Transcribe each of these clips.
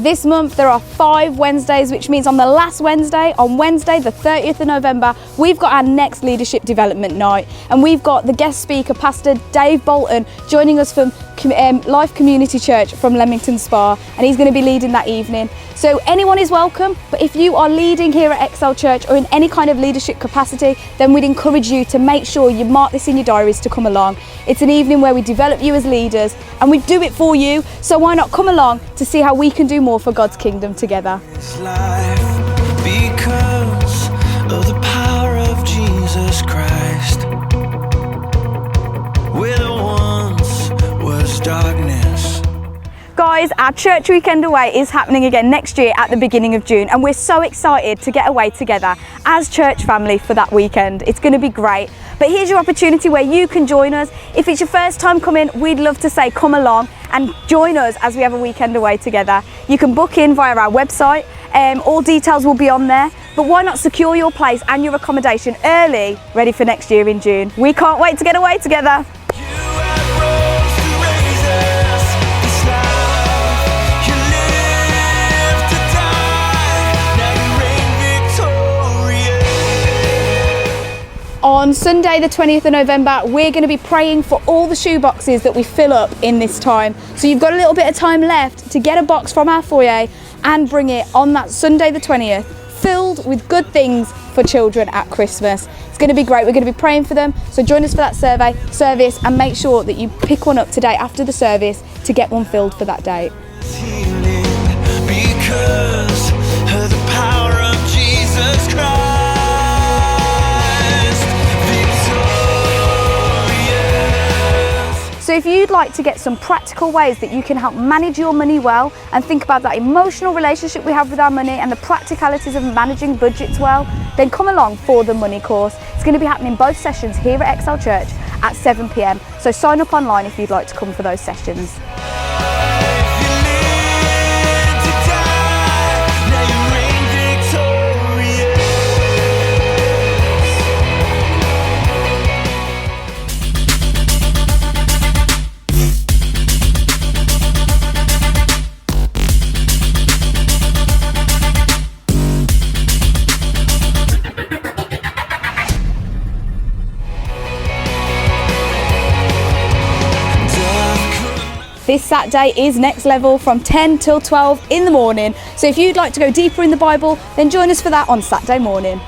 This month there are 5 Wednesdays, which means on the last Wednesday, on Wednesday the 30th of November, we've got our next leadership development night, and we've got the guest speaker, Pastor Dave Bolton, joining us from Life Community Church from Leamington Spa, and he's going to be leading that evening. So anyone is welcome, but if you are leading here at Excel Church or in any kind of leadership capacity, then we'd encourage you to make sure you mark this in your diaries to come along. It's an evening where we develop you as leaders and we do it for you, so why not come along to see how we can do more for God's kingdom together. It's life because of the power of Jesus Christ. Where there once was darkness. Guys, our church weekend away is happening again next year at the beginning of June, and we're so excited to get away together as church family for that weekend. It's going to be great. But here's your opportunity where you can join us. If it's your first time coming, we'd love to say come along and join us as we have a weekend away together. You can book in via our website. All details will be on there. But why not secure your place and your accommodation early, ready for next year in June? We can't wait to get away together. On Sunday the 20th of November, we're going to be praying for all the shoe boxes that we fill up in this time. So you've got a little bit of time left to get a box from our foyer and bring it on that Sunday the 20th, filled with good things for children at Christmas. It's going to be great. We're going to be praying for them. So join us for that service and make sure that you pick one up today after the service to get one filled for that date. Because of the power of Jesus Christ. So if you'd like to get some practical ways that you can help manage your money well and think about that emotional relationship we have with our money and the practicalities of managing budgets well, then come along for the money course. It's going to be happening both sessions here at Excel Church at 7 p.m. So sign up online if you'd like to come for those sessions. This Saturday is Next Level from 10 till 12 in the morning. So if you'd like to go deeper in the Bible, then join us for that on Saturday morning.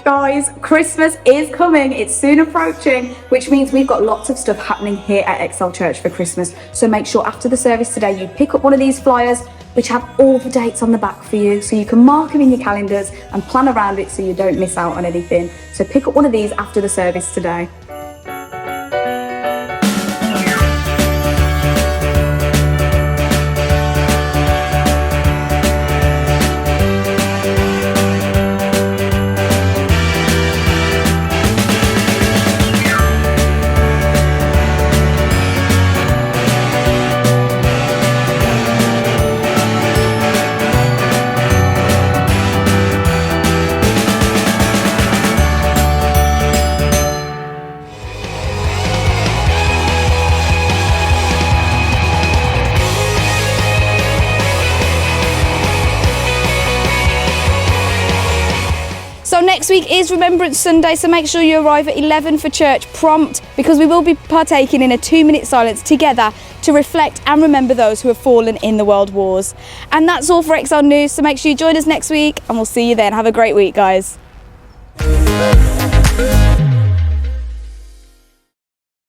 Guys, Christmas is coming. It's soon approaching, which means we've got lots of stuff happening here at Excel Church for Christmas. So make sure after the service today you pick up one of these flyers which have all the dates on the back for you, so you can mark them in your calendars and plan around it so you don't miss out on anything. So pick up one of these after the service today. So next week is Remembrance Sunday, so make sure you arrive at 11 for church prompt, because we will be partaking in a 2-minute silence together to reflect and remember those who have fallen in the world wars. And that's all for Excel News, so make sure you join us next week and we'll see you then. Have a great week, guys.